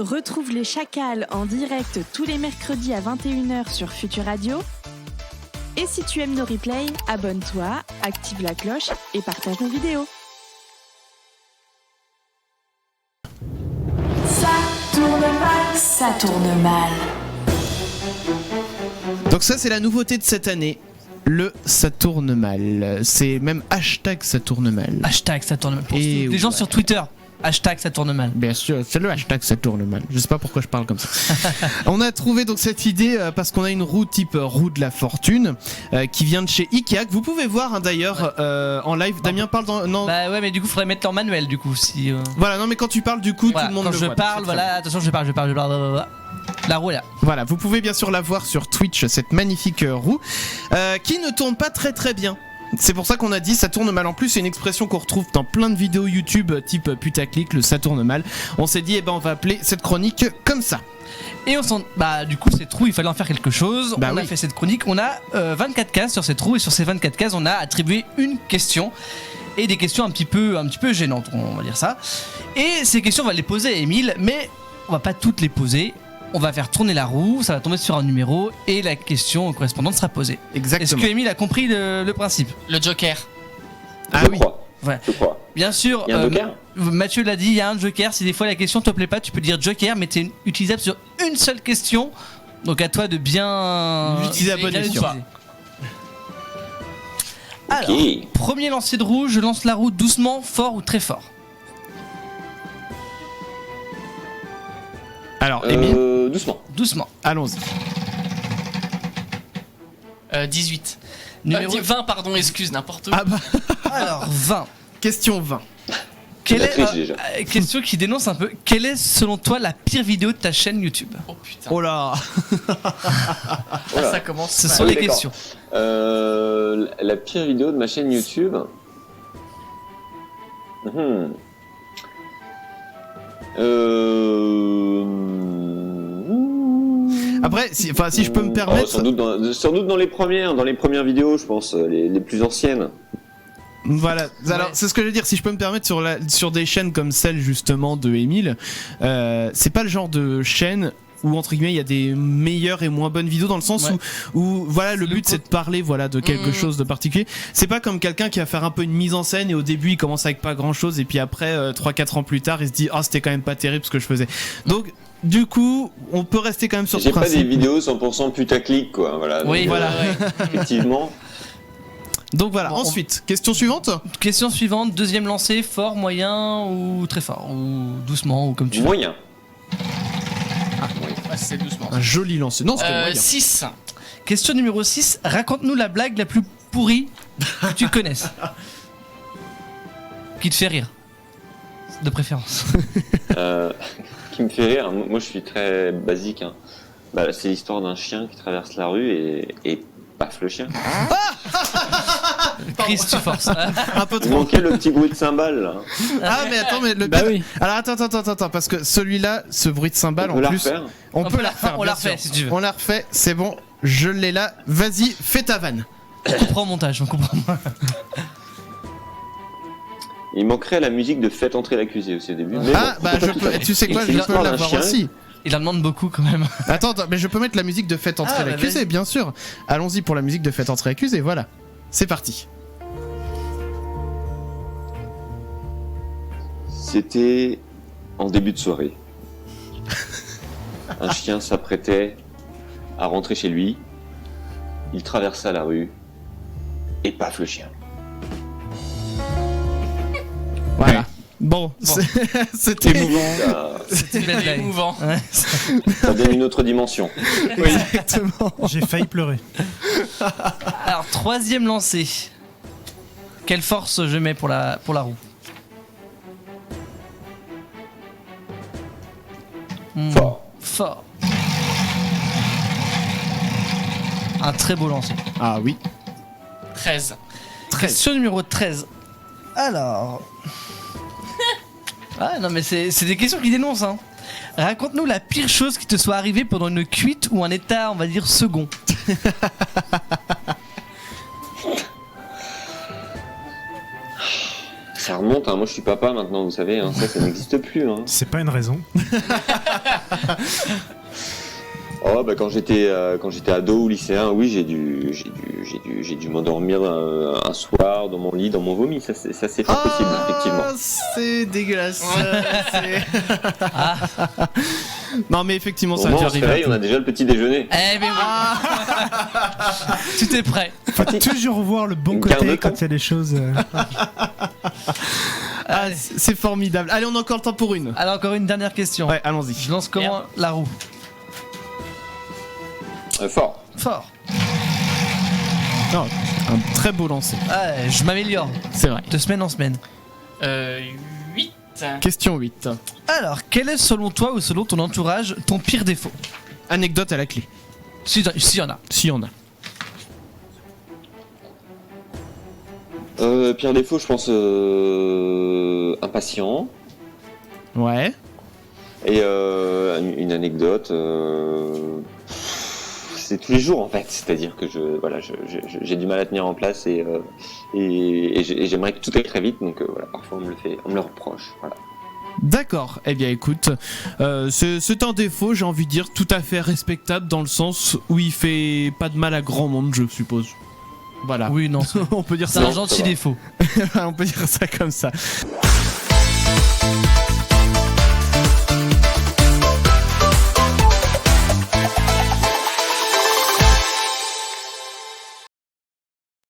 Retrouve les Chacals en direct tous les mercredis à 21h sur Futur Radio. Et si tu aimes nos replays, abonne-toi, active la cloche et partage nos vidéos. Ça tourne mal. Donc ça c'est la nouveauté de cette année. Le ça tourne mal. C'est même hashtag ça tourne mal. Hashtag ça tourne mal. Pour Et les gens ouais. sur Twitter. Hashtag ça tourne mal. Bien sûr, c'est le hashtag ça tourne mal. Je sais pas pourquoi je parle comme ça. On a trouvé donc cette idée parce qu'on a une roue type roue de la fortune qui vient de chez Ikea. Que vous pouvez voir d'ailleurs en live. Damien parle dans... Non. Bah ouais, mais du coup faudrait mettre leur manuel du coup si. Voilà, non mais quand tu parles du coup Voilà, tout le monde quand le je voit. parle, voilà, attention je parle. La roue est là. Voilà, vous pouvez bien sûr la voir sur Twitch, cette magnifique roue qui ne tourne pas très très bien. C'est pour ça qu'on a dit ça tourne mal. En plus, c'est une expression qu'on retrouve dans plein de vidéos YouTube type putaclic, le ça tourne mal. On s'est dit, on va appeler cette chronique comme ça. Et du coup cette roue il fallait en faire quelque chose. On a fait cette chronique, on a 24 cases sur cette roue et sur ces 24 cases on a attribué une question. Et des questions un petit peu gênantes, on va dire ça. Et ces questions on va les poser à Émile, mais on va pas toutes les poser. On va faire tourner la roue, ça va tomber sur un numéro et la question correspondante sera posée. Exactement. Est-ce que Émile a compris le principe ? Le Joker. Ah oui. Ouais. Je crois. Bien sûr, Il y a un joker Mathieu l'a dit, il y a un joker. Si des fois la question te plaît pas, tu peux dire joker, mais c'est utilisable sur une seule question. Donc à toi de bien l'utiliser à bon escient. Alors, premier lancer de roue, je lance la roue doucement, fort ou très fort. Alors, Émile, doucement. Allons-y. 18. Numéro 20, pardon, n'importe où. Alors, 20. Question 20. Question qui dénonce un peu. Quelle est selon toi la pire vidéo de ta chaîne YouTube ? Oh putain. Oh là. Ça commence. Ce sont les questions. La pire vidéo de ma chaîne YouTube. Après, si je peux me permettre. Sans doute dans les premières vidéos, je pense, les plus anciennes. Voilà, alors c'est ce que je veux dire, si je peux me permettre sur des chaînes comme celle justement de Émile, c'est pas le genre de chaîne où entre guillemets il y a des meilleures et moins bonnes vidéos dans le sens où voilà le but c'est de parler de quelque chose de particulier. C'est pas comme quelqu'un qui va faire un peu une mise en scène et au début il commence avec pas grand chose et puis après 3-4 ans plus tard il se dit c'était quand même pas terrible ce que je faisais. Donc du coup on peut rester quand même sur ce principe. J'ai pas des vidéos 100% putaclic quoi, voilà. Oui, donc, voilà. Effectivement. Donc voilà, ensuite, question suivante. Question suivante, deuxième lancé, fort, moyen ou très fort, ou doucement, ou comme tu veux. Moyen. C'est doucement. Un joli lancer. Non, c'était moyen. 6. Question numéro 6, raconte-nous la blague la plus pourrie que tu connaisses. Qui te fait rire. De préférence. Qui me fait rire, moi je suis très basique. Hein. C'est l'histoire d'un chien qui traverse la rue et paf le chien. Chris, tu forces. Un peu trop. Il manquait le petit bruit de cymbale là. Mais attends, mais oui. Alors attends, parce que celui-là, ce bruit de cymbale en plus, on peut la refaire. On la refait si tu veux. On la refait, c'est bon, je l'ai là. Vas-y, fais ta vanne. On comprend au montage, on comprend. Il manquerait la musique de Faites entrer l'accusé aussi au début. Mais tu sais quoi, je peux l'avoir aussi. Il en demande beaucoup quand même. Attends, mais je peux mettre la musique de Faites entrer l'accusé, bien sûr. Allons-y pour la musique de Faites entrer l'accusé, voilà. C'est parti. C'était en début de soirée. Un chien s'apprêtait à rentrer chez lui. Il traversa la rue et paf le chien. Voilà. Bon. C'était émouvant. C'était émouvant. Ouais. Ça donne une autre dimension. Oui, exactement. J'ai failli pleurer. Alors, troisième lancé. Quelle force je mets pour la roue ? Fort. Un très beau lancer. Ah oui. 13. Question numéro 13. Alors. Non mais c'est des questions qui dénoncent hein. Raconte-nous la pire chose qui te soit arrivée pendant une cuite ou un état, on va dire, second. Ça remonte, hein. Moi je suis papa maintenant, vous savez, hein. Ça n'existe plus. Hein. C'est pas une raison. Oh bah quand j'étais ado ou lycéen, oui j'ai dû m'endormir un soir dans mon lit, dans mon vomi. Ça c'est pas possible effectivement. C'est dégueulasse. Non mais effectivement ça a dû on se réveille, on a déjà le petit déjeuner. Eh ben oui. Tout est prêt. Faut toujours voir le bon côté quand il y a des choses. C'est formidable. Allez, on a encore le temps pour une. Alors encore une dernière question. Ouais, allons-y. Je lance comment la roue? Fort. Non, un très beau lancer. Je m'améliore. C'est vrai. De semaine en semaine. 8. Question 8. Alors, quel est selon toi ou selon ton entourage ton pire défaut? Anecdote à la clé. Si y en a. Si y en a. Pire défaut, je pense impatient. Ouais. Et une anecdote, c'est tous les jours en fait. C'est-à-dire que j'ai du mal à tenir en place et j'aimerais que tout aille très vite. Donc voilà, parfois on me le reproche. Voilà. D'accord, eh bien écoute, c'est un défaut, j'ai envie de dire, tout à fait respectable dans le sens où il fait pas de mal à grand monde, je suppose. Voilà. Oui, non. On peut dire C'est ça. un gentil défaut. On peut dire ça comme ça.